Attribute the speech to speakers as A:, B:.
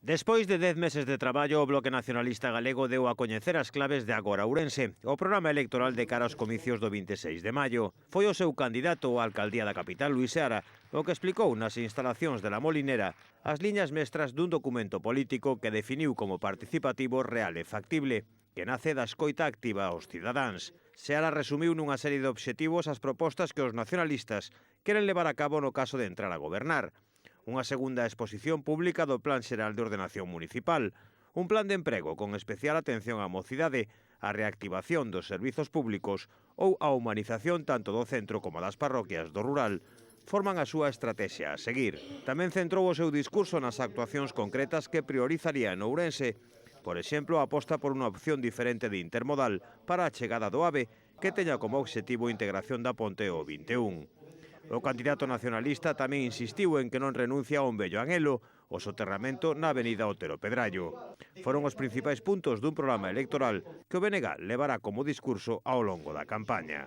A: Despois de 10 meses de traballo, o Bloque Nacionalista Galego deu a coñecer as claves de Agora Ourense, o programa electoral de cara aos comicios do 26 de maio. Foi o seu candidato á alcaldía da capital, Luís Seara, o que explicou nas instalacións de La Molinera as liñas mestras dun documento político que definiu como participativo, real e factible, que nace da escoita activa aos cidadáns. Seara resumiu nunha serie de obxectivos as propostas que os nacionalistas queren levar a cabo no caso de entrar a gobernar. Unha segunda exposición pública do Plan Xeral de Ordenación Municipal, un plan de emprego con especial atención á mocidade, a reactivación dos servizos públicos ou a humanización tanto do centro como das parroquias do rural, forman a súa estrategia a seguir. Tamén centrou o seu discurso nas actuacións concretas que priorizaría en Ourense. Por exemplo, aposta por unha opción diferente de intermodal para a chegada do AVE que teña como obxectivo a integración da ponte o 21. O candidato nacionalista tamén insistiu en que non renuncia a un vello anhelo, o soterramento na avenida Otero Pedrallo. Foron os principais puntos dun programa electoral que o BNG levará como discurso ao longo da campaña.